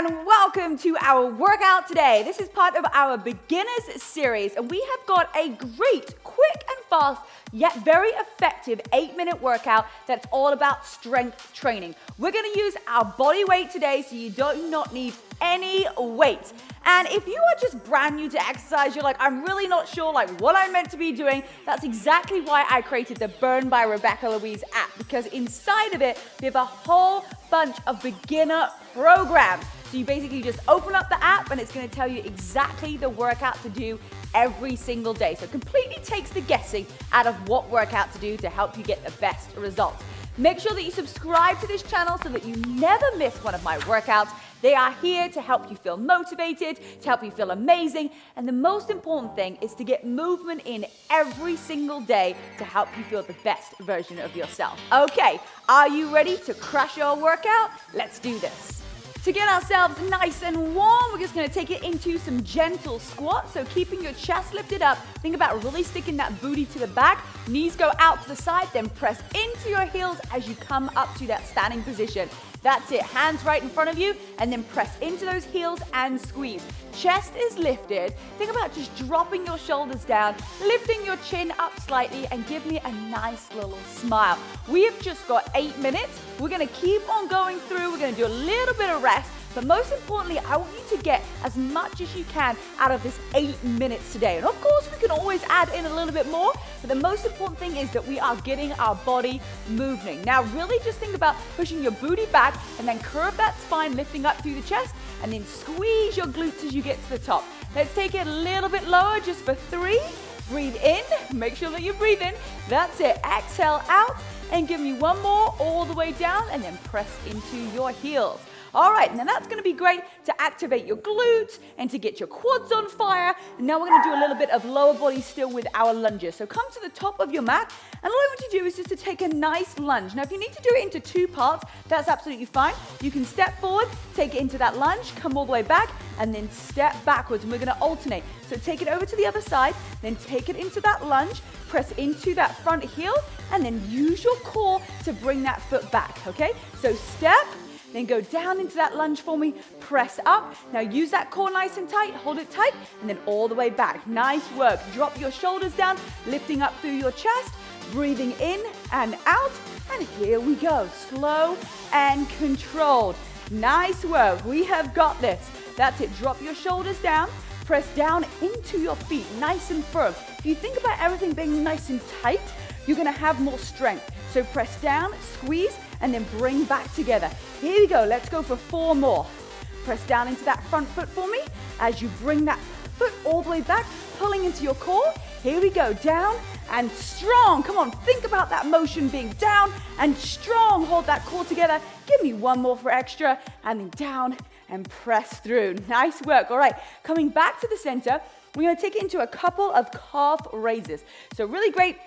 and welcome to our workout today. This is part of our beginners series, and we have got a great, quick and fast, yet very effective 8-minute workout that's all about strength training. We're gonna use our body weight today, so you do not need any weight. And if you are just brand new to exercise, you're like, I'm really not sure what I'm meant to be doing, that's exactly why I created the Burn by Rebecca-Louise app, because inside of it, we have a whole bunch of beginner programs. So you basically just open up the app and it's gonna tell you exactly the workout to do every single day. So it completely takes the guessing out of what workout to do to help you get the best results. Make sure that you subscribe to this channel so that you never miss one of my workouts. They are here to help you feel motivated, to help you feel amazing, and the most important thing is to get movement in every single day to help you feel the best version of yourself. Okay, are you ready to crush your workout? Let's do this. To get ourselves nice and warm, we're just gonna take it into some gentle squats. So keeping your chest lifted up, think about really sticking that booty to the back, knees go out to the side, then press into your heels as you come up to that standing position. That's it, hands right in front of you, and then press into those heels and squeeze. Chest is lifted. Think about just dropping your shoulders down, lifting your chin up slightly, and give me a nice little smile. We have just got 8 minutes. We're gonna keep on going through. We're gonna do a little bit of rest, but most importantly, I want you to get as much as you can out of this 8 minutes today. And of course, we can always add in a little bit more, but the most important thing is that we are getting our body moving. Now, really just think about pushing your booty back and then curve that spine, lifting up through the chest, and then squeeze your glutes as you get to the top. Let's take it a little bit lower just for 3. Breathe in, make sure that you breathe in. That's it, exhale out, and give me one more all the way down, and then press into your heels. All right, now that's gonna be great to activate your glutes and to get your quads on fire. And now we're gonna do a little bit of lower body still with our lunges. So come to the top of your mat, and all I want you to do is just to take a nice lunge. Now, if you need to do it into 2 parts, that's absolutely fine. You can step forward, take it into that lunge, come all the way back, and then step backwards, and we're gonna alternate. So take it over to the other side, then take it into that lunge, press into that front heel, and then use your core to bring that foot back, okay? So step, then go down into that lunge for me, press up. Now use that core nice and tight, hold it tight, and then all the way back. Nice work. Drop your shoulders down, lifting up through your chest, breathing in and out, and here we go. Slow and controlled. Nice work. We have got this. That's it. Drop your shoulders down, press down into your feet, nice and firm. If you think about everything being nice and tight, you're gonna have more strength. So press down, squeeze, and then bring back together. Here we go, let's go for 4 more. Press down into that front foot for me as you bring that foot all the way back, pulling into your core. Here we go, down and strong. Come on, think about that motion being down and strong. Hold that core together. Give me 1 more for extra, and then down and press through. Nice work. All right, coming back to the center, we're gonna take it into a couple of calf raises. So really great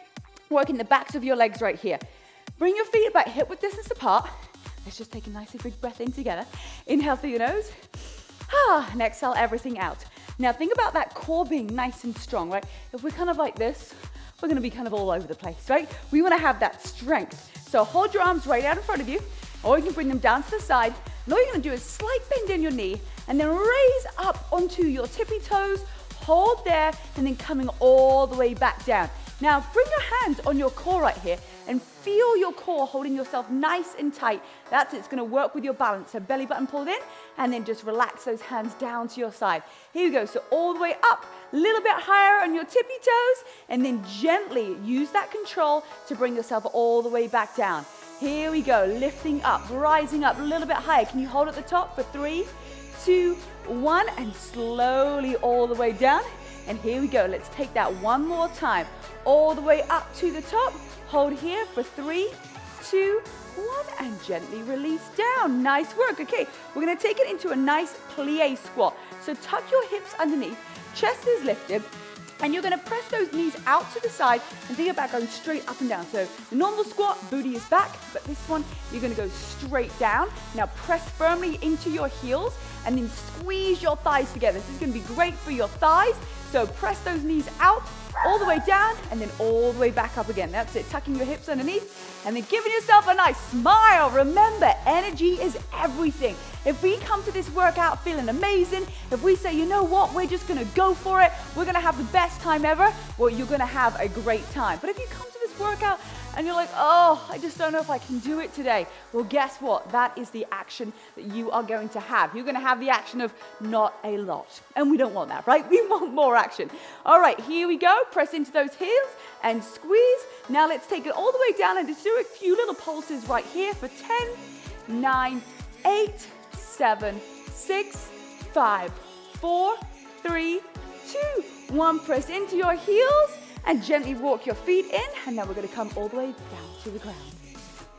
working the backs of your legs right here. Bring your feet about hip width distance apart. Let's just take a nice big breath in together. Inhale through your nose. And exhale everything out. Now think about that core being nice and strong, right? If we're kind of like this, we're gonna be kind of all over the place, right? We wanna have that strength. So hold your arms right out in front of you, or you can bring them down to the side. And all you're gonna do is slight bend in your knee, and then raise up onto your tippy toes, hold there, and then coming all the way back down. Now, bring your hands on your core right here and feel your core holding yourself nice and tight. That's it, it's gonna work with your balance. So belly button pulled in, and then just relax those hands down to your side. Here we go, so all the way up, a little bit higher on your tippy toes, and then gently use that control to bring yourself all the way back down. Here we go, lifting up, rising up a little bit higher. Can you hold at the top for 3, 2, 1, and slowly all the way down. And here we go, let's take that one more time. All the way up to the top. Hold here for 3, 2, 1, and gently release down. Nice work. Okay, we're gonna take it into a nice plie squat. So tuck your hips underneath, chest is lifted, and you're gonna press those knees out to the side and think about going straight up and down. So the normal squat, booty is back, but this one, you're gonna go straight down. Now press firmly into your heels and then squeeze your thighs together. This is gonna be great for your thighs. So press those knees out, all the way down, and then all the way back up again. That's it, tucking your hips underneath, and then giving yourself a nice smile. Remember, energy is everything. If we come to this workout feeling amazing, if we say, you know what, we're just gonna go for it, we're gonna have the best time ever, well, you're gonna have a great time. But if you come to this workout and you're like, oh, I just don't know if I can do it today, well, guess what? That is the action that you are going to have. You're gonna have the action of not a lot. And we don't want that, right? We want more action. All right, here we go. Press into those heels and squeeze. Now let's take it all the way down and just do a few little pulses right here for 10, 9, 8, 7, 6, 5, 4, 3, 2, 1. Press into your heels and gently walk your feet in, and then we're gonna come all the way down to the ground.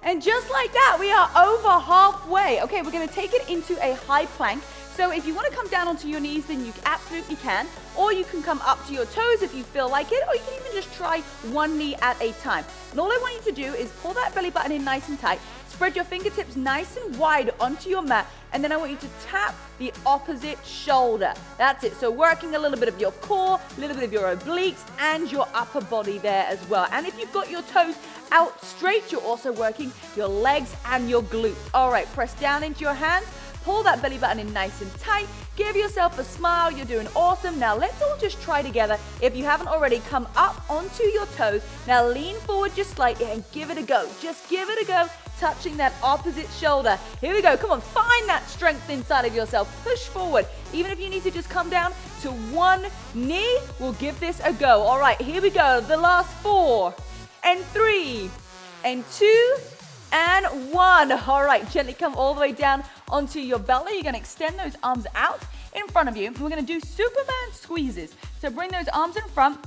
And just like that, we are over halfway. Okay, we're gonna take it into a high plank. So if you wanna come down onto your knees, then you absolutely can, or you can come up to your toes if you feel like it, or you can even just try one knee at a time. And all I want you to do is pull that belly button in nice and tight, spread your fingertips nice and wide onto your mat, and then I want you to tap the opposite shoulder. That's it. So working a little bit of your core, a little bit of your obliques, and your upper body there as well. And if you've got your toes out straight, you're also working your legs and your glutes. All right, press down into your hands, pull that belly button in nice and tight, give yourself a smile, you're doing awesome. Now let's all just try together. If you haven't already, come up onto your toes. Now lean forward just slightly and give it a go. Just give it a go, touching that opposite shoulder. Here we go, come on, find that strength inside of yourself. Push forward. Even if you need to just come down to one knee, we'll give this a go. All right, here we go. The last 4, and 3, and 2, and 1. All right, gently come all the way down onto your belly. You're gonna extend those arms out in front of you. We're gonna do Superman squeezes. So bring those arms in front.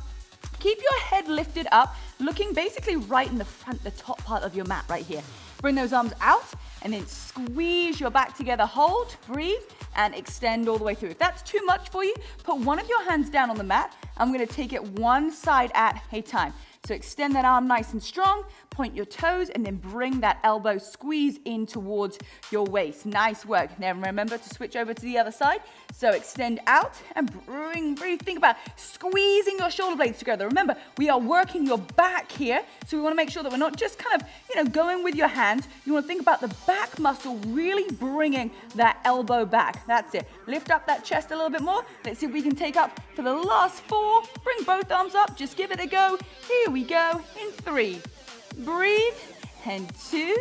Keep your head lifted up, looking basically right in the front, the top part of your mat right here. Bring those arms out and then squeeze your back together. Hold, breathe, and extend all the way through. If that's too much for you, put one of your hands down on the mat. I'm gonna take it one side at a time. So extend that arm nice and strong, point your toes, and then bring that elbow squeeze in towards your waist. Nice work. Now remember to switch over to the other side. So extend out and breathe. Think about squeezing your shoulder blades together. Remember, we are working your back here, so we want to make sure that we're not just kind of, going with your hands. You want to think about the back muscle really bringing that elbow back. That's it. Lift up that chest a little bit more. Let's see if we can take up for the last 4. Bring both arms up. Just give it a go. Here we go in 3. Breathe, and 2,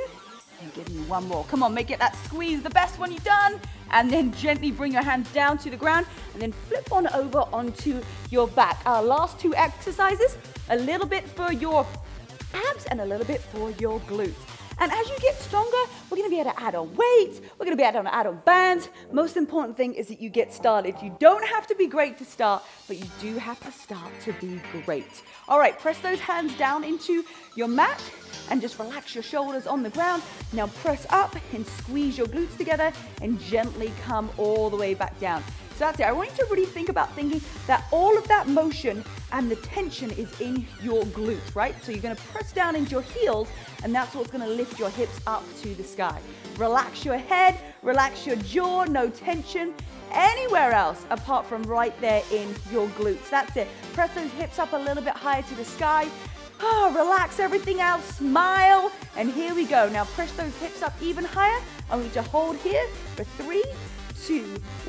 and give me one more. Come on, make it that squeeze, the best one you've done. And then gently bring your hands down to the ground, and then flip on over onto your back. Our last 2 exercises, a little bit for your abs and a little bit for your glutes. And as you get stronger, we're gonna be able to add on weights, we're gonna be able to add on bands. Most important thing is that you get started. You don't have to be great to start, but you do have to start to be great. All right, press those hands down into your mat and just relax your shoulders on the ground. Now press up and squeeze your glutes together and gently come all the way back down. So that's it. I want you to really think about thinking that all of that motion and the tension is in your glutes, right? So you're gonna press down into your heels, and that's what's gonna lift your hips up to the sky. Relax your head, relax your jaw, no tension anywhere else apart from right there in your glutes. That's it. Press those hips up a little bit higher to the sky. Relax everything else, smile, and here we go. Now press those hips up even higher. I want you to hold here for 3, 2,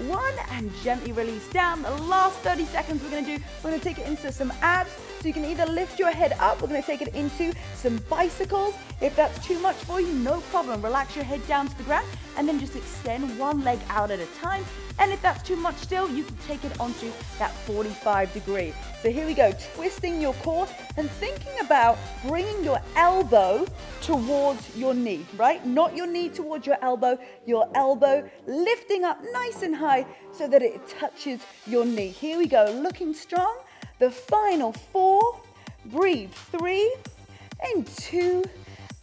1, and gently release down. The last 30 seconds we're gonna take it into some abs. So you can either lift your head up, we're gonna take it into some bicycles. If that's too much for you, no problem. Relax your head down to the ground and then just extend one leg out at a time. And if that's too much still, you can take it onto that 45 degree. So here we go, twisting your core and thinking about bringing your elbow towards your knee, right? Not your knee towards your elbow lifting up nice and high so that it touches your knee. Here we go, looking strong. The final 4, breathe, 3, and 2,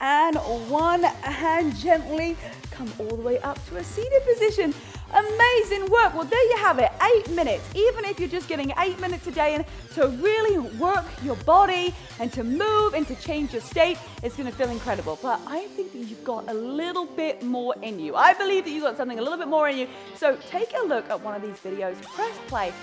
and one, and gently come all the way up to a seated position. Amazing work. Well, there you have it, 8 minutes. Even if you're just getting 8 minutes a day and to really work your body and to move and to change your state, it's going to feel incredible. But I think that you've got a little bit more in you. I believe that you've got something a little bit more in you. So take a look at one of these videos, press play,